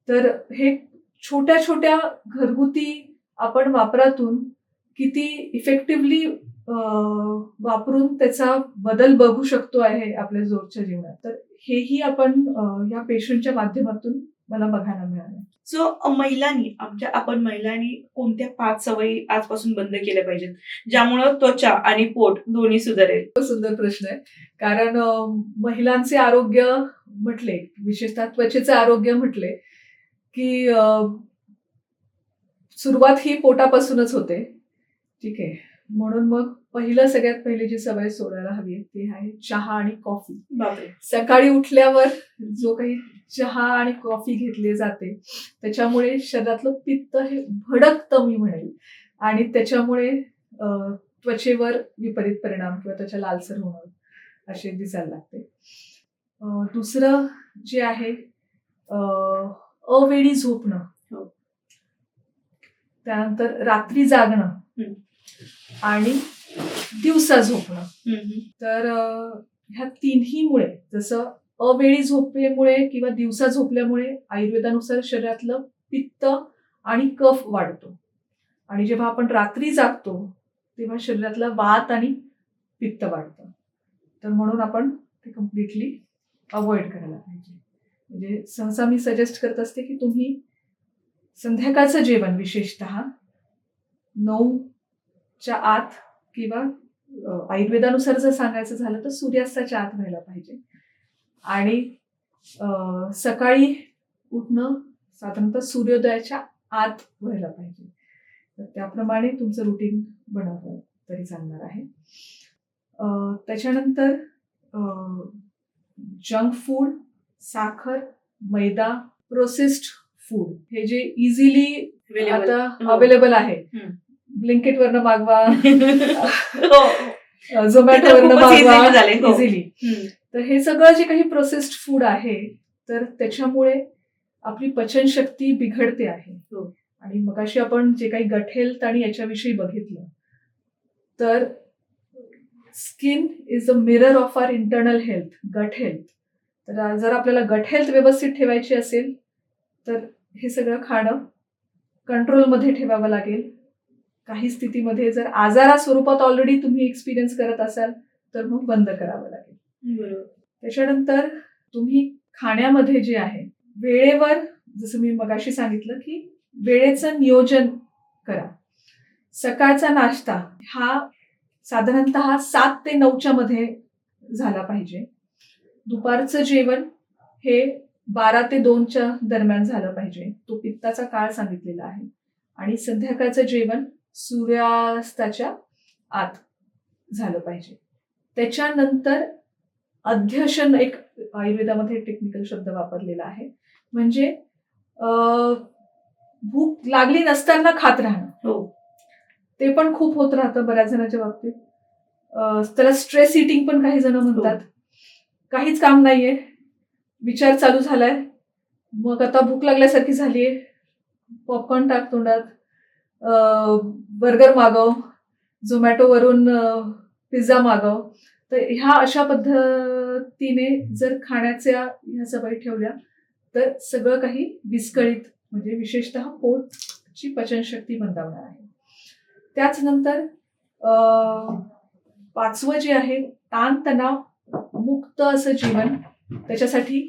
[SPEAKER 2] तर हे छोट्या छोट्या घरगुती आपण वापरातून किती इफेक्टिव्हली वापरून त्याचा बदल बघू शकतो आहे आपल्या रोजच्या जीवनात. तर हेही आपण या पेशंटच्या माध्यमातून मला बघायला मिळालं.
[SPEAKER 1] सो आपण महिलांनी कोणत्या 5 सवयी आजपासून बंद केल्या पाहिजेत ज्यामुळं त्वचा आणि पोट दोन्ही सुधारेल?
[SPEAKER 2] सुंदर प्रश्न आहे. कारण महिलांचे आरोग्य म्हटले, विशेषतः त्वचेचे आरोग्य म्हटले की सुरुवात ही पोटापासूनच होते. ठीक आहे. म्हणून मग सगळ्यात पहिली जी सवय सोडायला हवी ती आहे चहा आणि कॉफी.
[SPEAKER 1] बापरे.
[SPEAKER 2] सकाळी उठल्यावर जो काही चहा आणि कॉफी घेतली जाते त्याच्यामुळे शरीरातलं पित्त हे भडकतं मी म्हणेल आणि त्याच्यामुळे त्वचेवर विपरीत परिणाम किंवा त्याच्या लालसर होणं असे दिसायला लागते. दुसरं जे आहे अवेळी झोपणं,
[SPEAKER 1] हो.
[SPEAKER 2] त्यानंतर रात्री जागणं आणि दिवसा झोपणं. तर ह्या तिन्हीमुळे, जसं अवेळी झोपेमुळे किंवा दिवसा झोपल्यामुळे आयुर्वेदानुसार शरीरातलं पित्त आणि कफ वाढतो आणि जेव्हा आपण रात्री जागतो तेव्हा शरीरातला वात आणि पित्त वाढतं. तर म्हणून आपण ते कम्प्लिटली अवॉइड करायला पाहिजे. म्हणजे सहसा मी सजेस्ट करत असते की तुम्ही संध्याकाळचं जेवण विशेषतः 9च्या आत किंवा आयुर्वेदानुसार जर सांगायचं झालं तर सूर्यास्ताच्या आत व्हायला पाहिजे आणि सकाळी उठणं साधारणतः सूर्योदयाच्या आत व्हायला पाहिजे. तर त्याप्रमाणे तुमचं रुटीन बनवलं तरी चालणार आहे. त्याच्यानंतर जंक फूड, साखर, मैदा, प्रोसेस्ड फूड हे जे इझिली आता अवेलेबल आहे, ब्लिंकिट वरनं मागवा, झोमॅटोवरनं मागवा इझिली. तर हे सगळं जे काही प्रोसेस्ड फूड आहे तर त्याच्यामुळे आपली पचनशक्ती बिघडते आहे. आणि मगाशी आपण जे काही गट हेल्थ आणि याच्याविषयी बघितलं, तर skin is the mirror of our internal health, gut health. तर जर आपल्याला गट हेल्थ व्यवस्थित ठेवायची असेल तर हे सगळं खाणं कंट्रोलमध्ये ठेवावं लागेल. काही स्थितीमध्ये जर आजारा स्वरूपात ऑलरेडी तुम्ही एक्सपिरियन्स करत असाल तर मग बंद करावं लागेल. त्याच्यानंतर तुम्ही खाण्यामध्ये जे आहे वेळेवर, जसं मी मगाशी सांगितलं की वेळेचं नियोजन करा. सकाळचा नाश्ता हा साधारणतः 7 ते 9च्या मध्ये झाला पाहिजे. दुपारचं जेवण हे 12 ते 2च्या दरम्यान झालं पाहिजे. तो पित्ताचा काळ सांगितलेला आहे. आणि संध्याकाळचं जेवण सूर्यास्ताच्या आत झालं पाहिजे. त्याच्यानंतर अध्यशन, एक आयुर्वेदामध्ये टेक्निकल शब्द वापरलेला आहे, म्हणजे भूक लागली नसताना खात राहणं. ते पण खूप होत राहतं बऱ्याच जणांच्या बाबतीत. त्याला स्ट्रेस इटिंग पण काही जण म्हणतात. काहीच काम नाहीये, विचार चालू झालाय, मग आता भूक लागल्यासारखी झालीये, पॉपकॉर्न टाक तोंडात, बर्गर मागव, झोमॅटोवरून पिझ्झा मागव. तर ह्या अशा पद्धतीने जर खाण्याच्या ह्या सवयी ठेवल्या तर सगळं काही विस्कळीत, म्हणजे विशेषतः पोटची पचनशक्ती मंदावणार आहे. त्याचनंतर 5वं जे आहे ताणतणाव मुक्त असं जीवन. त्याच्यासाठी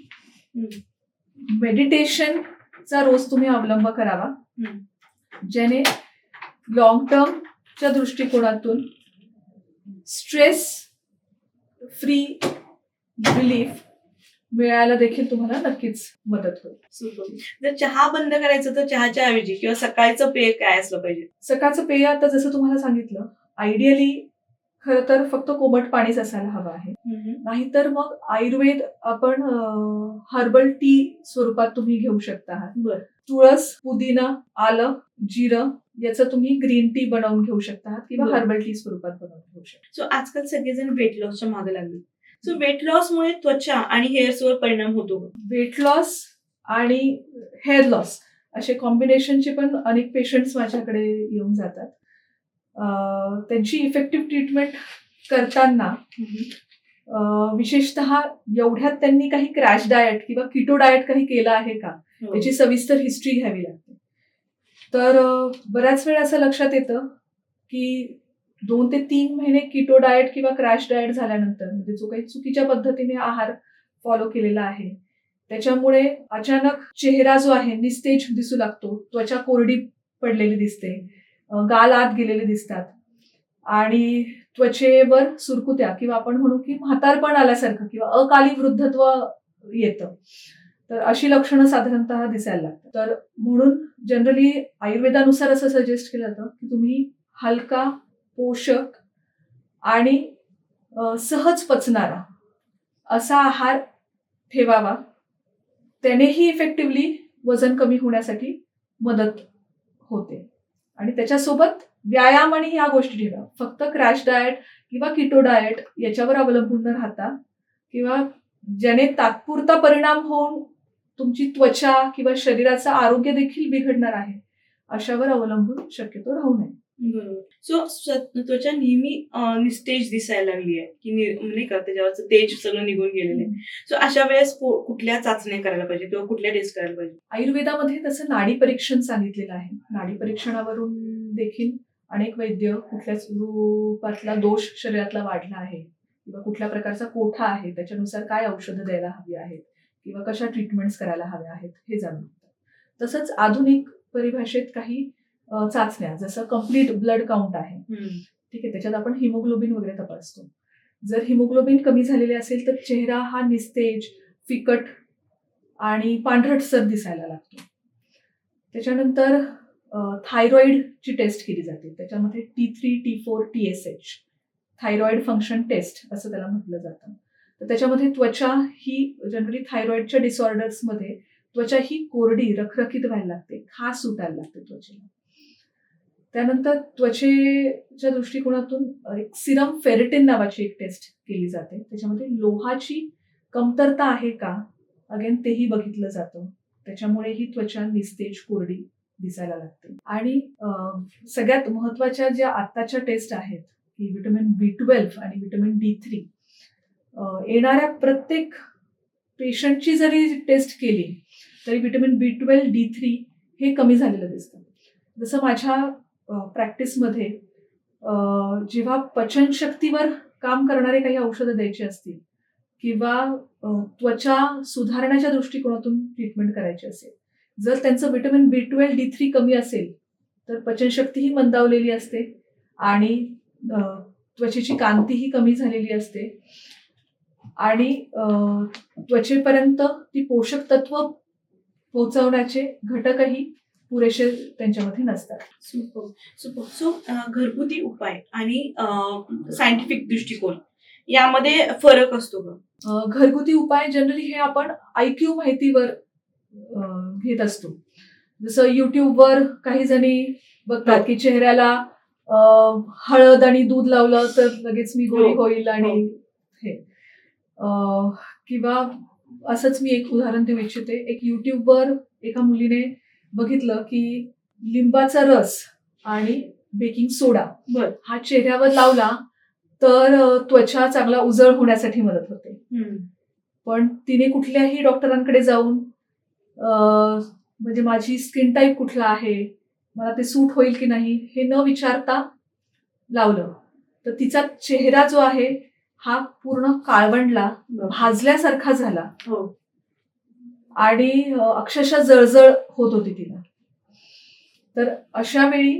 [SPEAKER 2] मेडिटेशनचा रोज तुम्ही अवलंब करावा, ज्याने लॉंग टर्मच्या दृष्टिकोनातून स्ट्रेस फ्री रिलीफ मिळायला देखील तुम्हाला नक्कीच मदत होईल.
[SPEAKER 1] सुपर. जर चहा बंद करायचं तर चहाच्या ऐवजी किंवा सकाळचं पेय काय असलं पाहिजे?
[SPEAKER 2] सकाळचं पेय आता जसं तुम्हाला सांगितलं, आयडियली खरं तर फक्त कोमट पाणीच असायला हवं आहे. नाहीतर मग आयुर्वेद आपण हर्बल टी स्वरूपात तुम्ही घेऊ शकता आहात.
[SPEAKER 1] बरं.
[SPEAKER 2] तुळस, पुदिना, आलं, जिरं याचं तुम्ही ग्रीन टी बनवून घेऊ शकता आहात किंवा
[SPEAKER 1] बरं.
[SPEAKER 2] हर्बल टी स्वरूपात बनवून घेऊ शकता.
[SPEAKER 1] सो आजकाल सगळेजण वेट लॉसच्या मागे लागले. सो वेट लॉसमुळे त्वचा आणि हेअर्सवर परिणाम होतो का?
[SPEAKER 2] वेट लॉस आणि हेअर लॉस असे कॉम्बिनेशनचे पण अनेक पेशंट्स माझ्याकडे येऊन जातात. त्यांची इफेक्टिव्ह ट्रीटमेंट करताना विशेषतः एवढ्यात त्यांनी काही क्रॅश डाएट किंवा किटो डाएट काही केलं आहे का
[SPEAKER 1] हो.
[SPEAKER 2] याची सविस्तर हिस्ट्री घ्यावी लागते. तर बऱ्याच वेळ असं लक्षात येतं की 2 ते 3 महिने किटो डाएट किंवा क्रॅश डाएट झाल्यानंतर म्हणजे जो काही चुकीच्या पद्धतीने आहार फॉलो केलेला आहे त्याच्यामुळे अचानक चेहरा जो आहे निस्तेज दिसू लागतो, त्वचा कोरडी पडलेली दिसते, गाल आत गेलेले दिसतात आणि त्वचेवर सुरकुत्या किंवा आपण म्हणू की म्हातारपण आल्यासारखं किंवा अकाली वृद्धत्व येतं. तर अशी लक्षणं साधारणतः दिसायला लागतात. तर म्हणून जनरली आयुर्वेदानुसार असं सजेस्ट केलं जातं की तुम्ही हलका, पोषक आणि सहज पचणारा असा आहार ठेवावा. त्यानेही इफेक्टिव्हली वजन कमी होण्यासाठी मदत होते. आणि त्याच्यासोबत व्यायाम आणि ह्या गोष्टी ठेवा. फक्त क्रॅश डाएट किंवा किटो डाएट याच्यावर अवलंबून न राहता किंवा ज्याने तात्पुरता परिणाम होऊन तुमची त्वचा किंवा शरीराचं आरोग्य देखील बिघडणार आहे अशावर अवलंबून शक्यतो राहू नये.
[SPEAKER 1] बरोबर. सो त्वचा नेहमी निस्तेज दिसायला लागली आहे की नाही का त्याच्यावरचं तेज सगळं निघून गेलेलं आहे. सो अशा वेळेस कुठल्या चाचण्या करायला पाहिजे किंवा कुठल्या टेस्ट करायला पाहिजे?
[SPEAKER 2] आयुर्वेदामध्ये तसं नाडी परीक्षण सांगितलेलं आहे. नाडी परीक्षणावरून देखील अनेक वैद्य कुठल्या रूपातला दोष शरीरातला वाढला आहे किंवा कुठल्या प्रकारचा कोठा आहे त्याच्यानुसार काय औषधं द्यायला हवी आहेत किंवा कशा ट्रीटमेंट्स करायला हव्या आहेत हे जाणून घेतात. तसंच आधुनिक परिभाषेत काही चाचण्या जसं कम्प्लीट ब्लड काउंट आहे, ठीक आहे, त्याच्यात आपण हिमोग्लोबिन वगैरे तपासतो. जर हिमोग्लोबिन कमी झालेले असेल तर चेहरा हा निस्तेज, फिकट आणि पांढरटसर दिसायला लागतो. त्याच्यानंतर थायरॉइडची टेस्ट केली जाते. त्याच्यामध्ये T3, T4, TSH thyroid function taste असं त्याला म्हटलं जातं. तर त्याच्यामध्ये त्वचा ही जनरली थायरॉइडच्या डिसऑर्डर्समध्ये त्वचा ही कोरडी रखरखीत व्हायला लागते, खास सुटायला लागते त्वचेला. त्यानंतर त्वचेच्या दृष्टिकोनातून एक सिरम फेरेटिन नावाची एक टेस्ट केली जाते. त्याच्यामध्ये लोहाची कमतरता आहे का अगेन तेही बघितलं जातं. त्याच्यामुळे ही त्वचा निस्तेज कोरडी दिसायला लागते. आणि सगळ्यात महत्वाच्या ज्या आत्ताच्या टेस्ट आहेत की व्हिटॅमिन B12 आणि व्हिटॅमिन D3 येणाऱ्या प्रत्येक पेशंटची जरी टेस्ट केली तरी व्हिटॅमिन B12, D3 हे कमी झालेलं दिसतं. जसं माझ्या प्रॅक्टिसमध्ये जेव्हा पचनशक्तीवर काम करणारे काही औषधं द्यायची असतील किंवा त्वचा सुधारण्याच्या दृष्टिकोनातून ट्रीटमेंट करायची असेल, जर त्यांचं व्हिटॅमिन B12, D3 कमी असेल तर पचनशक्तीही मंदावलेली असते आणि त्वचेची कांतीही कमी झालेली असते आणि त्वचेपर्यंत ती पोषक तत्व पोहोचवण्याचे घटकही पुरेसे त्यांच्यामध्ये नसतात.
[SPEAKER 1] Super super. सो घरगुती उपाय आणि सायंटिफिक दृष्टिकोन यामध्ये फरक असतो का?
[SPEAKER 2] घरगुती उपाय जनरली हे आपण IQ माहितीवर घेत असतो. जसं युट्यूबवर काही जणी बघतात की चेहऱ्याला हळद आणि दूध लावलं तर लगेच मी गोरी होईल आणि हे किंवा असंच मी एक उदाहरण देऊ इच्छिते. एक युट्यूबवर एका मुलीने बघितलं की लिंबाचा रस आणि बेकिंग सोडा हा चेहऱ्यावर लावला तर त्वचा चांगला उजळ होण्यासाठी मदत होते. पण तिने कुठल्याही डॉक्टरांकडे जाऊन म्हणजे माझी स्किन टाईप कुठला आहे, मला ते सूट होईल की नाही हे न विचारता लावलं तर तिचा चेहरा जो आहे हा पूर्ण काळवंडला, भाजल्यासारखा झाला आणि अक्षरशः जळजळ होत होती तिला. तर अशा वेळी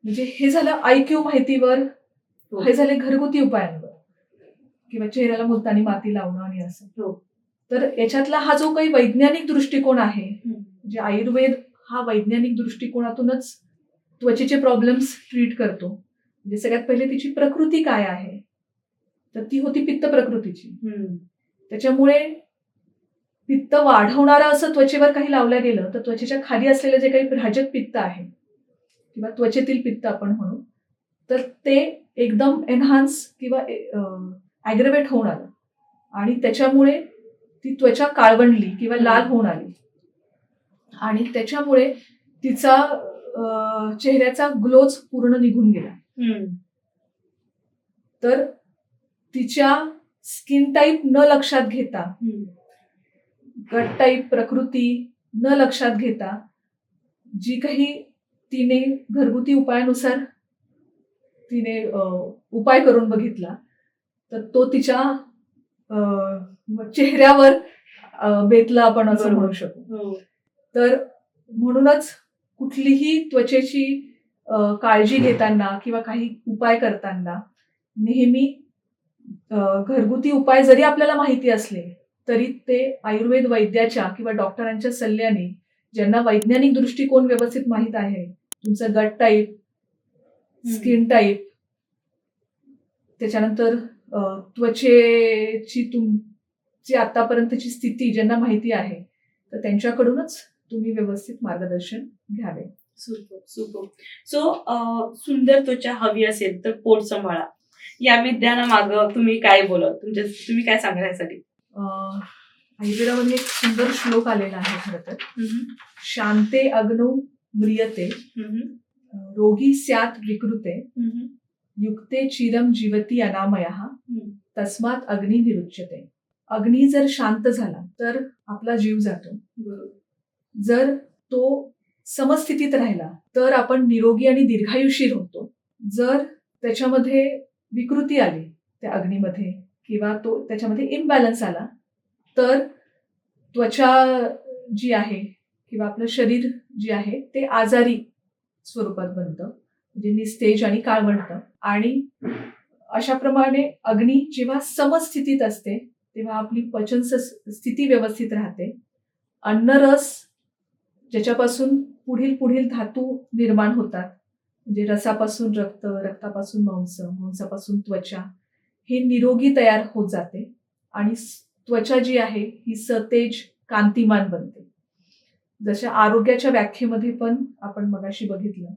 [SPEAKER 2] म्हणजे हे झालं IQ माहितीवर
[SPEAKER 1] हो.
[SPEAKER 2] हे झाले घरगुती उपायांवर किंवा चेहऱ्याला मुलतानी माती लावणं आणि असं.
[SPEAKER 1] हो.
[SPEAKER 2] तर याच्यातला हा जो काही वैज्ञानिक दृष्टिकोन आहे,
[SPEAKER 1] हम्म.
[SPEAKER 2] म्हणजे आयुर्वेद हा वैज्ञानिक दृष्टिकोनातूनच त्वचेचे प्रॉब्लेम्स ट्रीट करतो. म्हणजे सगळ्यात पहिले तिची प्रकृती काय आहे, तर ती होती पित्त प्रकृतीची.
[SPEAKER 1] हम्म.
[SPEAKER 2] त्याच्यामुळे पित्त वाढवणारं असं त्वचेवर काही लावलं गेलं तर त्वचेच्या खाली असलेलं जे काही भ्राजक पित्त आहे किंवा त्वचेतील पित्त आपण म्हणू, तर ते एकदम एनहान्स किंवा ॲग्रेवेट होऊन आलं आणि त्याच्यामुळे ती त्वचा काळवंडली किंवा लाल होऊन आली आणि त्याच्यामुळे तिचा चेहऱ्याचा ग्लोच पूर्ण निघून गेला.
[SPEAKER 1] हम्म.
[SPEAKER 2] तर तिच्या स्किन टाईप न लक्षात घेता,
[SPEAKER 1] हम्म.
[SPEAKER 2] गट टाईप प्रकृती न लक्षात घेता जी काही तिने घरगुती उपायानुसार तिने उपाय करून बघितला, तर तो तिच्या चेहऱ्यावर बेतला आपण असं
[SPEAKER 1] बरोबर.
[SPEAKER 2] म्हणू शकू.
[SPEAKER 1] हो.
[SPEAKER 2] तर म्हणूनच कुठलीही त्वचेची काळजी घेताना किंवा काही उपाय करताना नेहमी घरगुती उपाय जरी आपल्याला माहिती असले तरी ते आयुर्वेद वैद्याच्या किंवा डॉक्टरांच्या सल्ल्याने, ज्यांना वैज्ञानिक दृष्टिकोन व्यवस्थित माहीत आहे, तुमचं गट टाईप, स्किन टाईप, त्याच्यानंतर त्वचेची तुमची आतापर्यंतची स्थिती ज्यांना माहिती आहे, तर त्यांच्याकडूनच तुम्ही व्यवस्थित मार्गदर्शन घ्यावे.
[SPEAKER 1] Super super. सो सुंदर त्वचा हवी असेल तर पोट सांभाळा या विज्ञानामागं तुम्ही काय बोलाल, तुम्ही काय सांगाल यासाठी?
[SPEAKER 2] आयुर्वेदामध्ये एक सुंदर श्लोक आलेला आहे खरं तर. शांते अग्नौ म्रियते रोगी स्यात् विकृते युक्ते चिरम जीवती अनामयः तस्मात अग्नी निरुच्यते. अग्नी जर शांत झाला तर आपला जीव जातो. जर तो समस्थितीत राहिला तर आपण निरोगी आणि दीर्घायुषी होतो. जर त्याच्यामध्ये विकृती आली त्या अग्नीमध्ये किंवा तो त्याच्यामध्ये इम्बॅलन्स आला तर त्वचा जी आहे किंवा आपलं शरीर जे आहे ते आजारी स्वरूपात बनतं, म्हणजे निस्तेज आणि काळवंडतं. आणि अशाप्रमाणे अग्नी जेव्हा समस्थितीत असते तेव्हा आपली पचन स्थिती व्यवस्थित राहते. अन्नरस ज्याच्यापासून पुढील धातू निर्माण होतात, म्हणजे रसापासून रक्त, रक्तापासून मांस, मांसापासून त्वचा, हे निरोगी तयार होत जाते आणि त्वचा जी आहे ही सतेज कांतिमान बनते. जशा आरोग्याच्या व्याख्येमध्ये पण आपण मगाशी बघितलं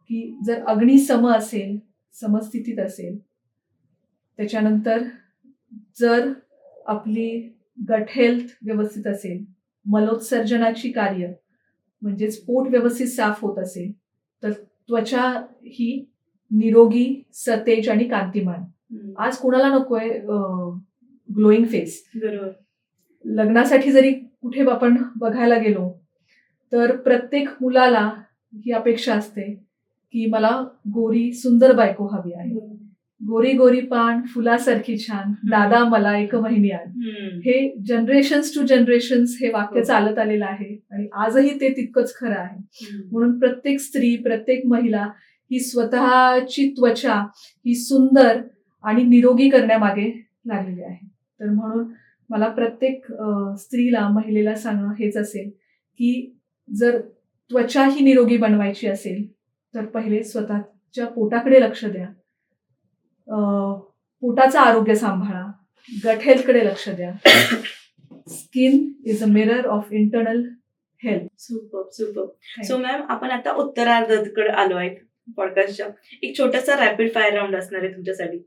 [SPEAKER 2] की जर अग्नी सम असेल, समस्थितीत असेल, त्याच्यानंतर जर आपली गट हेल्थ व्यवस्थित असेल, मलोत्सर्जनाची कार्य म्हणजेच पोट व्यवस्थित साफ होत असेल, तर त्वचा ही निरोगी, सतेज आणि कांतिमान. आज कोणाला नकोय ग्लोईंग फेस?
[SPEAKER 1] बरोबर.
[SPEAKER 2] लग्नासाठी जरी कुठे आपण बघायला गेलो तर प्रत्येक मुलाला ही अपेक्षा असते की मला गोरी सुंदर बायको हवी आहे. गोरी गोरी पान फुलासारखी छान, दादा मला एक महिनी आण. हे जनरेशन्स टू जनरेशन्स हे वाक्य चालत आलेलं आहे आणि आजही ते तितकंच खरं आहे. म्हणून प्रत्येक स्त्री, प्रत्येक महिला ही स्वतःची त्वचा ही सुंदर आणि निरोगी करण्यामागे लागलेली आहे. तर म्हणून मला प्रत्येक स्त्रीला, महिलेला सांगणं हेच असेल की जर त्वचा ही निरोगी बनवायची असेल तर पहिले स्वतःच्या पोटाकडे लक्ष द्या, पोटाचं आरोग्य सांभाळा, गट हेल्थकडे लक्ष द्या. Skin is a mirror of internal health.
[SPEAKER 1] Super super. So ma'am, आपण आता उत्तरार्धाकडे आलो आहे पॉडकास्टच्या. एक छोटासा रॅपिड फायर राऊंड असणार आहे तुमच्यासाठी.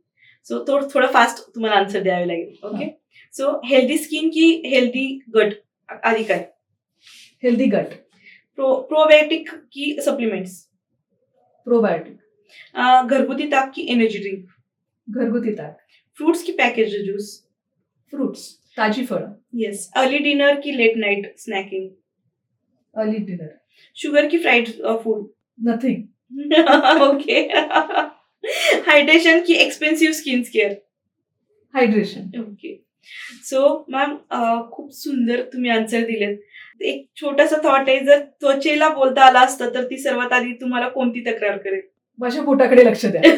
[SPEAKER 1] सो थोडं फास्ट तुम्हाला आन्सर द्यावे लागेल. ओके. सो हेल्दी स्किन की हेल्दी गट, आधी काय?
[SPEAKER 2] Healthy gut.
[SPEAKER 1] प्रोबायोटिक की सप्लिमेंट्स?
[SPEAKER 2] प्रोबायोटिक.
[SPEAKER 1] घरगुती ताक की एनर्जी ड्रिंक?
[SPEAKER 2] घरगुती ताक.
[SPEAKER 1] फ्रुट्स की पॅकेज ज्यूस?
[SPEAKER 2] फ्रुट्स, ताजी फळं.
[SPEAKER 1] येस. अर्ली डिनर की late night snacking?
[SPEAKER 2] Early dinner.
[SPEAKER 1] Sugar की fried food?
[SPEAKER 2] Nothing.
[SPEAKER 1] Okay. Hydration की expensive skin care?
[SPEAKER 2] Hydration.
[SPEAKER 1] Okay. So ma'am, खूप सुंदर तुम्ही आन्सर दिलेत. एक छोटासा थॉट आहे, जर त्वचेला बोलता आला असतं तर ती सर्वात आधी तुम्हाला कोणती तक्रार करेल?
[SPEAKER 2] माझ्या पोटाकडे लक्ष द्या.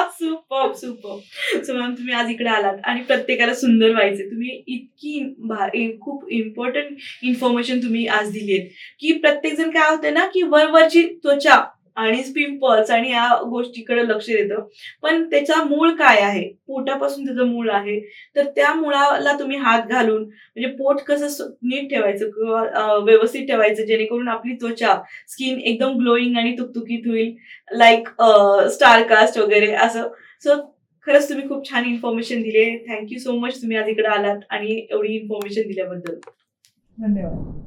[SPEAKER 1] सुपर. सुपर. सो मॅम तुम्ही आज इकडे आलात आणि प्रत्येकाला सुंदर व्हायचे. तुम्ही खूप इम्पॉर्टंट इन्फॉर्मेशन तुम्ही आज दिली आहे, की प्रत्येक जण काय होतं ना, की वरवरची त्वचा आणि पिंपल्स आणि या गोष्टीकडे लक्ष देतं. पण त्याचा मूळ काय आहे? पोटापासून त्याचं मूळ आहे. तर त्या मुळाला तुम्ही हात घालून म्हणजे पोट कसं नीट ठेवायचं किंवा व्यवस्थित ठेवायचं जेणेकरून आपली त्वचा, स्किन एकदम ग्लोईंग आणि तुकतुकीत होईल. लाइक स्टार कास्ट वगैरे असं. सो खरंच तुम्ही खूप छान इन्फॉर्मेशन दिली आहे. थँक यू सो मच तुम्ही आज इकडे आलात आणि एवढी इन्फॉर्मेशन दिल्याबद्दल.
[SPEAKER 2] धन्यवाद.